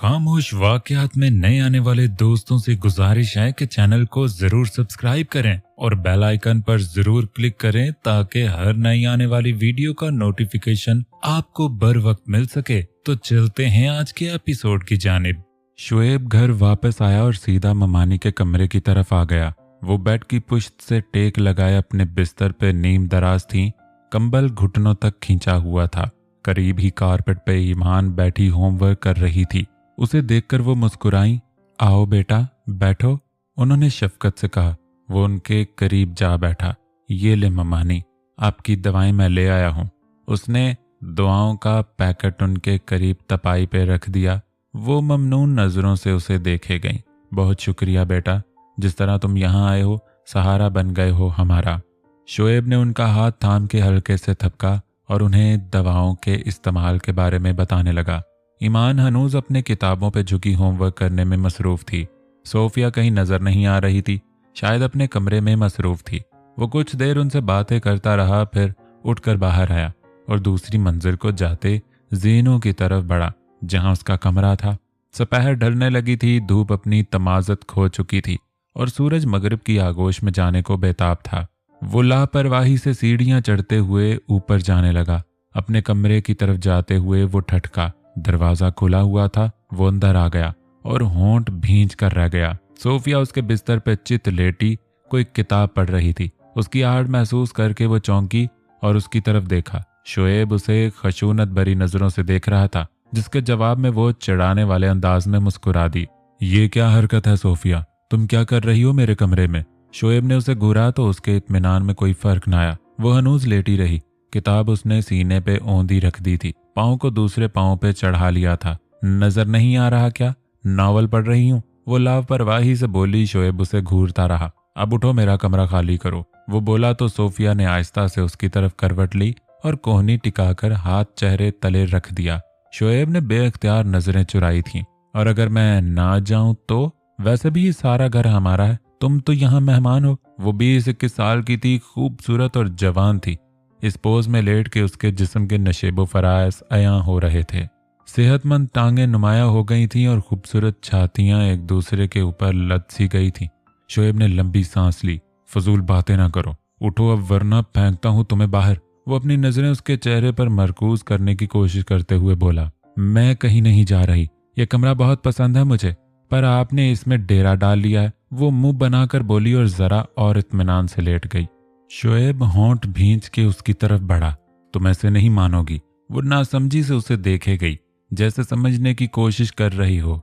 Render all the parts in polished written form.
खामोश वाकयात में नए आने वाले दोस्तों से गुजारिश है कि चैनल को जरूर सब्सक्राइब करें और बेल आइकन पर जरूर क्लिक करें ताकि हर नई आने वाली वीडियो का नोटिफिकेशन आपको बर वक्त मिल सके। तो चलते हैं आज के एपिसोड की जानिब। शुएब घर वापस आया और सीधा ममानी के कमरे की तरफ आ गया। वो बेड की पुश्त से टेक लगाए अपने बिस्तर पे नीम दराज थी। कंबल घुटनों तक खींचा हुआ था। करीब ही कारपेट पे ईमान बैठी होमवर्क कर रही थी। उसे देखकर वो मुस्कुराई। आओ बेटा बैठो, उन्होंने शफकत से कहा। वो उनके करीब जा बैठा। ये ले ममानी, आपकी दवाएं मैं ले आया हूँ। उसने दुआओं का पैकेट उनके करीब तपाई पे रख दिया। वो ममनून नजरों से उसे देखे गई। बहुत शुक्रिया बेटा, जिस तरह तुम यहाँ आए हो सहारा बन गए हो हमारा। शोएब ने उनका हाथ थाम के हल्के से थपका और उन्हें दवाओं के इस्तेमाल के बारे में बताने लगा। ईमान हनूज अपने किताबों पे झुकी होमवर्क करने में मसरूफ थी। सोफिया कहीं नजर नहीं आ रही थी, शायद अपने कमरे में मसरूफ थी। वो कुछ देर उनसे बातें करता रहा, फिर उठकर बाहर आया और दूसरी मंजिल को जाते ज़ीनों की तरफ बढ़ा जहां उसका कमरा था। दोपहर ढलने लगी थी, धूप अपनी तमाजत खो चुकी थी और सूरज मगरिब की आगोश में जाने को बेताब था। वो लापरवाही से सीढ़ियां चढ़ते हुए ऊपर जाने लगा। अपने कमरे की तरफ जाते हुए वो ठटका। दरवाजा खुला हुआ था। वो अंदर आ गया और होंठ भींच कर रह गया। सोफिया उसके बिस्तर पर चित लेटी कोई किताब पढ़ रही थी। उसकी आहट महसूस करके वो चौंकी और उसकी तरफ देखा। शोएब उसे खशूनत भरी नजरों से देख रहा था, जिसके जवाब में वो चिढ़ाने वाले अंदाज में मुस्कुरा दी। ये क्या हरकत है सोफिया, तुम क्या कर रही हो मेरे कमरे में? शोएब ने उसे घूरा तो उसके इत्मीनान में कोई फर्क न आया। वो हनूज लेटी रही। किताब उसने सीने पे औंधी रख दी थी, पाँव को दूसरे पाँव पे चढ़ा लिया था। नजर नहीं आ रहा क्या, नावल पढ़ रही हूँ, वो लापरवाही से बोली। शोएब उसे घूरता रहा। अब उठो, मेरा कमरा खाली करो, वो बोला तो सोफिया ने आहिस्ता से उसकी तरफ करवट ली और कोहनी टिकाकर हाथ चेहरे तले रख दिया। शोएब ने बेअख्तियार नजरें चुराई थीं। और अगर मैं ना जाऊं तो? वैसे भी सारा घर हमारा है, तुम तो यहाँ मेहमान हो। वो 20-21 साल की थी, खूबसूरत और जवान थी। इस पोज में लेट के उसके जिस्म के नशेबो फराज अयां हो रहे थे। सेहतमंद टांगें नुमाया हो गई थीं और खूबसूरत छातियां एक दूसरे के ऊपर लद सी गई थीं। शोएब ने लंबी सांस ली। फजूल बातें ना करो, उठो अब वरना फेंकता हूं तुम्हें बाहर। वो अपनी नजरें उसके चेहरे पर मरकूज करने की कोशिश करते हुए बोला। मैं कहीं नहीं जा रही, ये कमरा बहुत पसंद है मुझे, पर आपने इसमें डेरा डाल लिया है, वो मुंह बनाकर बोली और जरा और इत्मीनान से लेट गई। शोएब होंठ भींच के उसकी तरफ बढ़ा। तुम ऐसे नहीं मानोगी, वो नासमझी से उसे देखे गई, जैसे समझने की कोशिश कर रही हो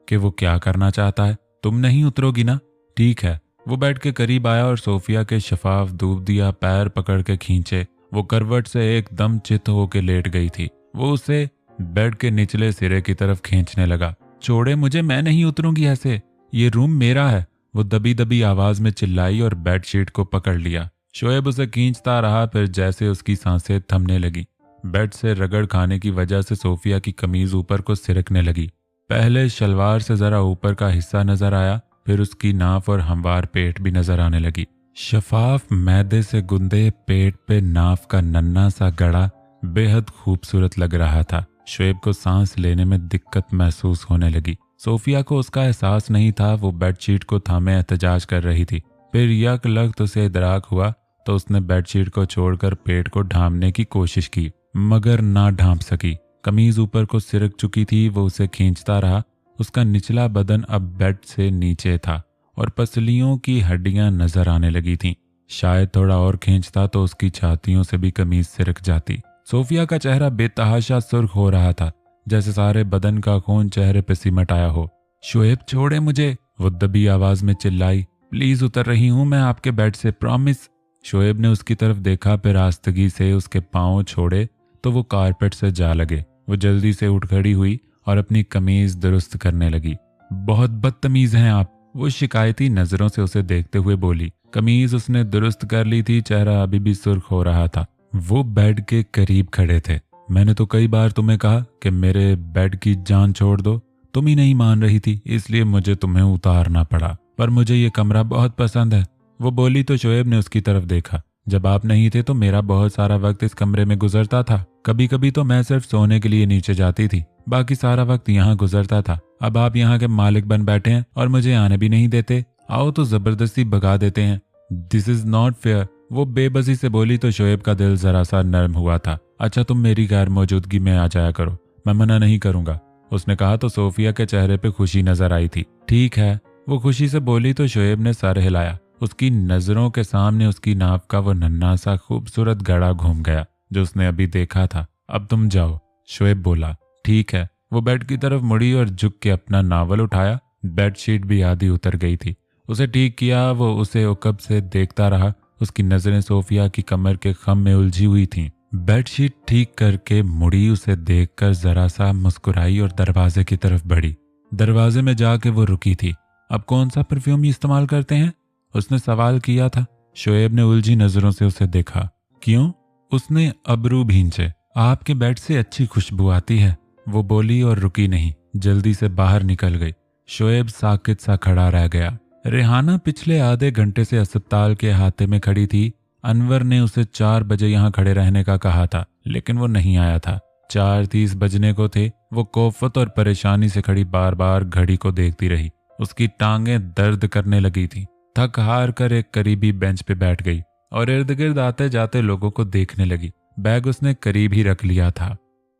कि वो क्या करना चाहता है। तुम नहीं उतरोगी ना? ठीक है। वो बेड के करीब आया और सोफिया के शफाफ धूप दिया पैर पकड़ के खींचे। वो करवट से एकदम चित होके लेट गई थी। वो उसे बेड के निचले सिरे की तरफ खींचने लगा। छोड़े मुझे, मैं नहीं उतरूंगी ऐसे, ये रूम मेरा है, वो दबी दबी आवाज में चिल्लाई और बेडशीट को पकड़ लिया। शोएब उसे खींचता रहा, फिर जैसे उसकी सांसें थमने लगी। बेड से रगड़ खाने की वजह से सोफिया की कमीज ऊपर को सिरकने लगी। पहले शलवार से जरा ऊपर का हिस्सा नजर आया, फिर उसकी नाफ और हमवार पेट भी नजर आने लगी। शफाफ मैदे से गुंदे पेट पे नाफ का नन्हा सा गड़ा बेहद खूबसूरत लग रहा था। शोएब को सांस लेने में दिक्कत महसूस होने लगी। सोफिया को उसका एहसास नहीं था। वो बेडशीट को थामे एहतजाज कर रही थी। फिर यक लख्त उसे इदराक हुआ तो उसने बेडशीट को छोड़कर पेट को ढांपने की कोशिश की, मगर ना ढांप सकी। कमीज ऊपर को सिरक चुकी थी। वो उसे खींचता रहा। उसका निचला बदन अब बेड से नीचे था और पसलियों की हड्डियां नजर आने लगी थीं। शायद थोड़ा और खींचता तो उसकी छातियों से भी कमीज सिरक जाती। सोफिया का चेहरा बेतहाशा सुर्ख हो रहा था, जैसे सारे बदन का खून चेहरे पे सिमट आया हो। शोएब छोड़े मुझे, वो दबी आवाज में चिल्लाई। प्लीज उतर रही हूं मैं आपके बेड से, प्रॉमिस। शोएब ने उसकी तरफ देखा, फिर आस्तगी से उसके पांव छोड़े तो वो कारपेट से जा लगे। वो जल्दी से उठ खड़ी हुई और अपनी कमीज दुरुस्त करने लगी। बहुत बदतमीज हैं आप, वो शिकायती नजरों से उसे देखते हुए बोली। कमीज उसने दुरुस्त कर ली थी, चेहरा अभी भी सुर्ख हो रहा था। वो बेड के करीब खड़े थे। मैंने तो कई बार तुम्हें कहा कि मेरे बेड की जान छोड़ दो, तुम ही नहीं मान रही थी, इसलिए मुझे तुम्हें उतारना पड़ा, पर मुझे ये कमरा बहुत पसंद है, वो बोली तो शोएब ने उसकी तरफ देखा। जब आप नहीं थे तो मेरा बहुत सारा वक्त इस कमरे में गुजरता था। कभी कभी तो मैं सिर्फ सोने के लिए नीचे जाती थी, बाकी सारा वक्त यहाँ गुजरता था। अब आप यहाँ के मालिक बन बैठे हैं और मुझे आने भी नहीं देते। आओ तो जबरदस्ती भगा देते हैं। This is not fair. वो बेबसी से बोली तो शोएब का दिल जरा सा नरम हुआ था। अच्छा, तुम मेरी गैर मौजूदगी में आ जाया करो, मैं मना नहीं करूंगा, उसने कहा तो सोफिया के चेहरे पे खुशी नजर आई थी। ठीक है, वो खुशी से बोली तो शोएब ने सर हिलाया। उसकी नजरों के सामने उसकी नाव का वो नन्हा सा खूबसूरत गड़ा घूम गया जो उसने अभी देखा था। अब तुम जाओ, शोएब बोला। ठीक है। वो बेड की तरफ मुड़ी और झुक के अपना नावल उठाया। बेडशीट भी आधी उतर गई थी। उसे ठीक किया। वो उसे उकब से देखता रहा। उसकी नजरें सोफिया की कमर के खम में उलझी हुई थीं। बेडशीट ठीक करके मुड़ी उसे देखकर जरा सा मुस्कुराई और दरवाजे की तरफ बढ़ी। दरवाजे में जाके वो रुकी थी। अब कौन सा परफ्यूम इस्तेमाल करते हैं, उसने सवाल किया था। शोएब ने उलझी नजरों से उसे देखा। क्यों, उसने अबरू भींचे। आपके बेड से अच्छी खुशबू आती है, वो बोली और रुकी नहीं, जल्दी से बाहर निकल गई। शोएब साकित सा खड़ा रह गया। रेहाना पिछले आधे घंटे से अस्पताल के अहाते में खड़ी थी। अनवर ने उसे 4 बजे यहाँ खड़े रहने का कहा था, लेकिन वो नहीं आया था। 4:30 बजने को थे। वो कोफत और परेशानी से खड़ी बार बार घड़ी को देखती रही। उसकी टांगें दर्द करने लगी थी। थक हार कर एक करीबी बेंच पे बैठ गई और इर्द गिर्द आते जाते लोगों को देखने लगी। बैग उसने करीब ही रख लिया था।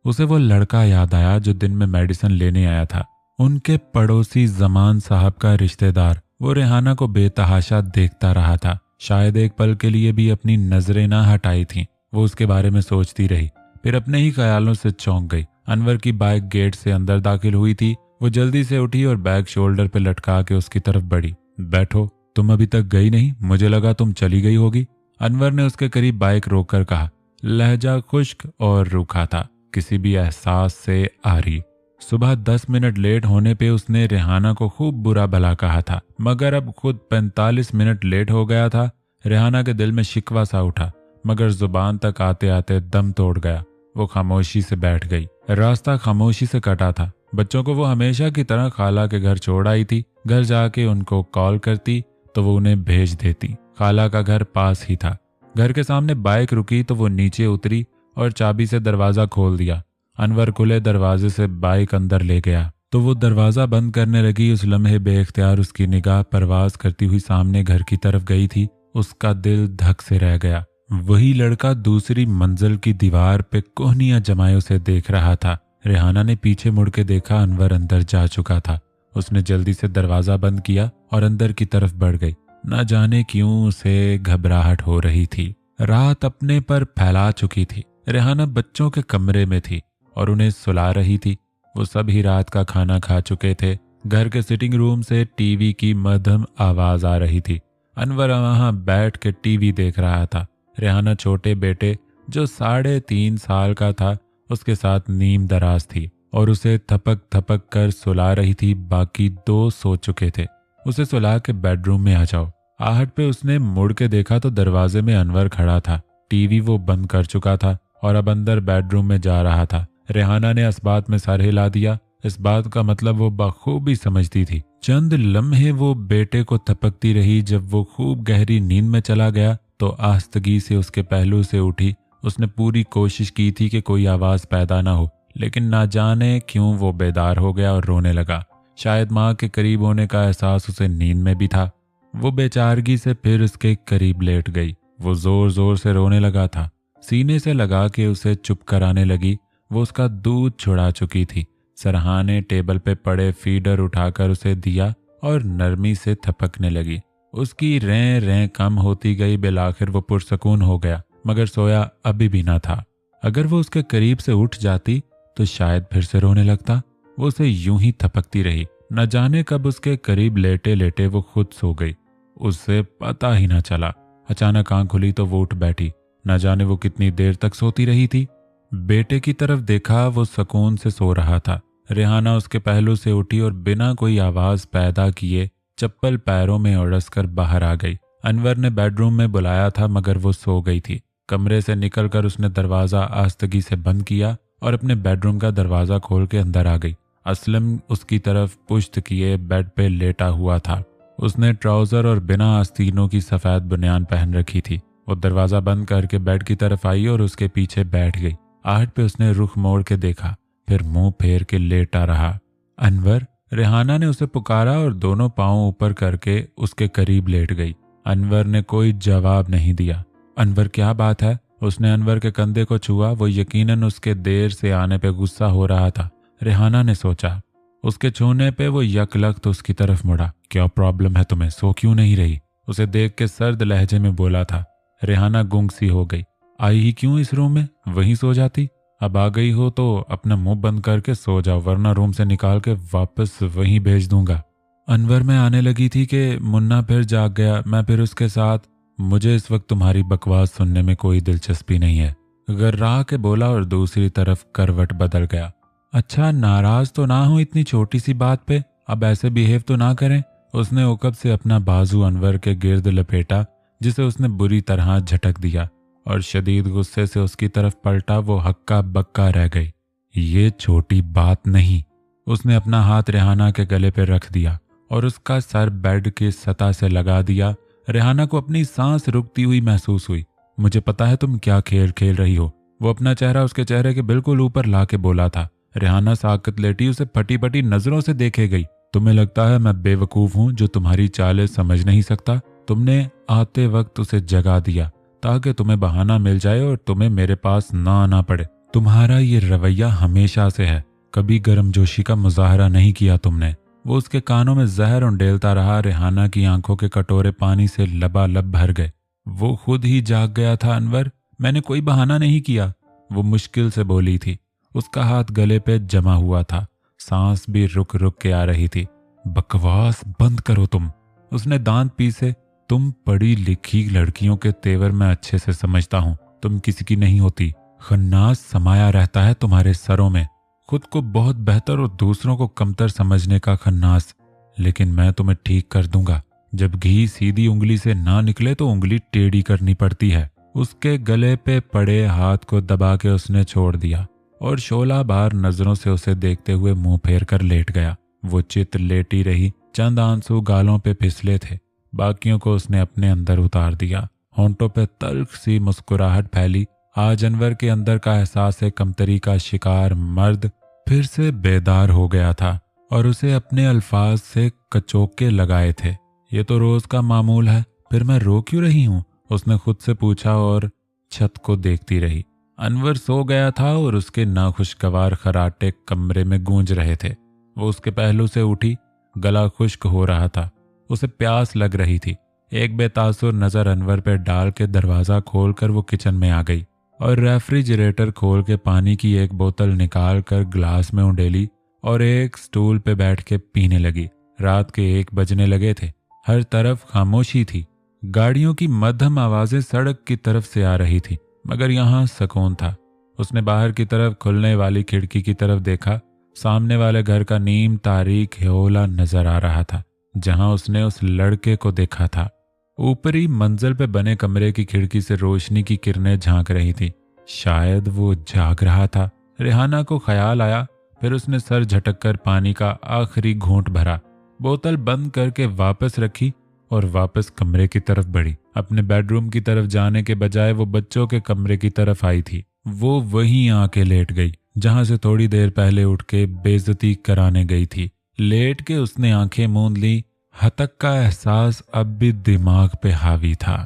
उसे वो लड़का याद आया जो दिन में मेडिसिन लेने आया था। उनके पड़ोसी जमान साहब का रिश्तेदार। वो रेहाना को बेतहाशा देखता रहा था। शायद एक पल के लिए भी अपनी नजरें ना हटाई थीं। वो उसके बारे में सोचती रही, फिर अपने ही ख्यालों से चौंक गई। अनवर की बाइक गेट से अंदर दाखिल हुई थी। वो जल्दी से उठी और बैग शोल्डर पे लटका के उसकी तरफ बढ़ी। बैठो, तुम अभी तक गई नहीं, मुझे लगा तुम चली गई होगी। अनवर ने उसके करीब बाइक रोककर कहा। लहजा खुश्क और रूखा था, किसी भी एहसास से आरी। सुबह 10 मिनट लेट होने पे उसने रेहाना को खूब बुरा भला कहा था, मगर अब खुद 45 मिनट लेट हो गया था। रेहाना के दिल में शिकवा सा उठा, मगर जुबान तक आते आते दम तोड़ गया। वो खामोशी से बैठ गई। रास्ता खामोशी से कटा था। बच्चों को वो हमेशा की तरह खाला के घर छोड़ आई थी। घर जाके उनको कॉल करती तो वो उन्हें भेज देती। खाला का घर पास ही था। घर के सामने बाइक रुकी तो वो नीचे उतरी और चाबी से दरवाजा खोल दिया। अनवर खुले दरवाजे से बाइक अंदर ले गया तो वो दरवाजा बंद करने लगी। उस लम्हे बेख्तियार उसकी निगाह परवाज करती हुई सामने घर की तरफ गई थी। उसका दिल धक से रह गया। वही लड़का दूसरी मंजिल की दीवार पे कोहनियां जमाए उसे देख रहा था। रेहाना ने पीछे मुड़ के देखा, अनवर अंदर जा चुका था। उसने जल्दी से दरवाजा बंद किया और अंदर की तरफ बढ़ गई। न जाने क्यों उसे घबराहट हो रही थी। रात अपने पर फैला चुकी थी। रेहाना बच्चों के कमरे में थी और उन्हें सुला रही थी। वो सब ही रात का खाना खा चुके थे। घर के सिटिंग रूम से टीवी की मध्यम आवाज आ रही थी। अनवर वहां बैठ के टीवी देख रहा था। रेहाना छोटे बेटे जो 3.5 साल का था उसके साथ नीम दराज थी और उसे थपक थपक कर सुला रही थी। बाकी 2 सो चुके थे। उसे सुला के बेडरूम में आ जाओ। आहट पे उसने मुड़ के देखा तो दरवाजे में अनवर खड़ा था। टीवी वो बंद कर चुका था और अब अंदर बेडरूम में जा रहा था। रेहाना ने इस बात में सर हिला दिया। इस बात का मतलब वो बखूबी समझती थी। चंद लम्हे वो बेटे को थपकती रही। जब वो खूब गहरी नींद में चला गया तो आस्तगी से उसके पहलू से उठी। उसने पूरी कोशिश की थी कि कोई आवाज पैदा ना हो, लेकिन ना जाने क्यों वो बेदार हो गया और रोने लगा। शायद माँ के करीब होने का एहसास उसे नींद में भी था। वो बेचारगी से फिर उसके करीब लेट गई। वो जोर जोर से रोने लगा था। सीने से लगा के उसे चुप कराने लगी। वो उसका दूध छुड़ा चुकी थी। सरहाने टेबल पे पड़े फीडर उठाकर उसे दिया और नरमी से थपकने लगी। उसकी रें रें कम होती गई। बिलाखिर वो पुरसकून हो गया, मगर सोया अभी भी ना था। अगर वो उसके करीब से उठ जाती तो शायद फिर से रोने लगता। वो उसे यूं ही थपकती रही। न जाने कब उसके करीब लेटे लेटे वो खुद सो गई। उससे पता ही ना चला। अचानक आंख खुली तो वो उठ बैठी। न जाने वो कितनी देर तक सोती रही थी। बेटे की तरफ देखा, वो सुकून से सो रहा था। रेहाना उसके पहलू से उठी और बिना कोई आवाज पैदा किए चप्पल पैरों में उड़सकर बाहर आ गई। अनवर ने बेडरूम में बुलाया था, मगर वो सो गई थी। कमरे से निकलकर उसने दरवाजा आस्तगी से बंद किया और अपने बेडरूम का दरवाजा खोल के अंदर आ गई। असलम उसकी तरफ पुश्त किए बेड पे लेटा हुआ था। उसने ट्राउजर और बिना आस्तीनों की सफेद बनियान पहन रखी थी। वो दरवाजा बंद करके बेड की तरफ आई और उसके पीछे बैठ गई। आहट पे उसने रुख मोड़ के देखा, फिर मुंह फेर के लेटा रहा। अनवर, रेहाना ने उसे पुकारा और दोनों पांव ऊपर करके उसके करीब लेट गई। अनवर ने कोई जवाब नहीं दिया। अनवर क्या बात है? उसने अनवर के कंधे को छुआ। वो यकीनन उसके देर से आने पे गुस्सा हो रहा था, रेहाना ने सोचा। उसके छूने पे वो यकलख्त उसकी तरफ मुड़ा। क्या प्रॉब्लम है तुम्हें? सो क्यों नहीं रही? उसे देख के सर्द लहजे में बोला था। रेहाना गुंग सी हो गई। आई ही क्यों इस रूम में? वहीं सो जाती। अब आ गई हो तो अपना मुंह बंद करके सो जाओ, वरना रूम से निकाल के वापस वहीं भेज दूंगा। अनवर में आने लगी थी कि मुन्ना फिर जाग गया। मैं फिर उसके साथ। मुझे इस वक्त तुम्हारी बकवास सुनने में कोई दिलचस्पी नहीं है, गर्रा के बोला और दूसरी तरफ करवट बदल गया। अच्छा, नाराज तो ना हो इतनी छोटी सी बात पे? अब ऐसे बिहेव तो ना करें। उसने ओकब से अपना बाजू अनवर के गिर्द लपेटा, जिसे उसने बुरी तरह झटक दिया और शदीद गुस्से से उसकी तरफ पलटा। वो हक्का बक्का रह गई। ये छोटी बात नहीं। उसने अपना हाथ रेहाना के गले पर रख दिया और उसका सर बेड की सतह से लगा दिया। रेहाना को अपनी सांस रुकती हुई महसूस हुई। मुझे पता है तुम क्या खेल खेल रही हो। वो अपना चेहरा उसके चेहरे के बिल्कुल ऊपर ला के बोला था। रेहाना साकत लेटी उसे फटी फटी नजरों से देखे गई। तुम्हें लगता है मैं बेवकूफ हूं जो तुम्हारी चालें समझ नहीं सकता? तुमने आते वक्त उसे जगा दिया ताकि तुम्हें बहाना मिल जाए और तुम्हें मेरे पास ना आना पड़े। तुम्हारा ये रवैया हमेशा से है, कभी गर्मजोशी का मुजाहरा नहीं किया तुमने। वो उसके कानों में जहर उंडेलता रहा। रेहाना की आंखों के कटोरे पानी से लबालब भर गए। वो खुद ही जाग गया था। अनवर, मैंने कोई बहाना नहीं किया, वो मुश्किल से बोली थी। उसका हाथ गले पे जमा हुआ था, सांस भी रुक रुक के आ रही थी। बकवास बंद करो तुम, उसने दांत पीसे। तुम पढ़ी लिखी लड़कियों के तेवर मैं अच्छे से समझता हूं। तुम किसी की नहीं होती। खन्नास समाया रहता है तुम्हारे सरों में, खुद को बहुत बेहतर और दूसरों को कमतर समझने का खन्नास। लेकिन मैं तुम्हें ठीक कर दूंगा। जब घी सीधी उंगली से ना निकले तो उंगली टेढ़ी करनी पड़ती है। उसके गले पे पड़े हाथ को दबा के उसने छोड़ दिया और शोला बार नजरों से उसे देखते हुए मुंह फेर कर लेट गया। वो चित लेटी रही। चंद आंसू गालों पे फिसले थे, बाकियों को उसने अपने अंदर उतार दिया। होंठों पे तल्ख सी मुस्कुराहट फैली। आज अनवर के अंदर का एहसास कमतरी का शिकार मर्द फिर से बेदार हो गया था और उसे अपने अल्फाज से कचोके लगाए थे। ये तो रोज का मामूल है, फिर मैं रो क्यों रही हूँ? उसने खुद से पूछा और छत को देखती रही। अनवर सो गया था और उसके नाखुशगवार खराटे कमरे में गूंज रहे थे। वो उसके पहलू से उठी, गला खुश्क हो रहा था। उसे प्यास लग रही थी। एक बेतासुर नजर अनवर पे डाल के दरवाजा खोलकर वो किचन में आ गई और रेफ्रिजरेटर खोल के पानी की एक बोतल निकाल कर ग्लास में उंडेली और एक स्टूल पे बैठ के पीने लगी। रात के 1 बजने लगे थे। हर तरफ खामोशी थी। गाड़ियों की मध्यम आवाजें सड़क की तरफ से आ रही थी, मगर यहाँ सुकून था। उसने बाहर की तरफ खुलने वाली खिड़की की तरफ देखा। सामने वाले घर का नीम तारीख ह्योला नजर आ रहा था, जहां उसने उस लड़के को देखा था। ऊपरी मंजिल पे बने कमरे की खिड़की से रोशनी की किरणें झांक रही थी। शायद वो जाग रहा था। रेहाना को ख्याल आया। फिर उसने सर झटककर पानी का आखिरी घूंट भरा, बोतल बंद करके वापस रखी और वापस कमरे की तरफ बढ़ी। अपने बेडरूम की तरफ जाने के बजाय वो बच्चों के कमरे की तरफ आई थी। वो वहीं आके लेट गई जहां से थोड़ी देर पहले उठ के बेइज्जती कराने गई थी। लेट के उसने आंखें मूंद ली। हतक का एहसास अब भी दिमाग पे हावी था।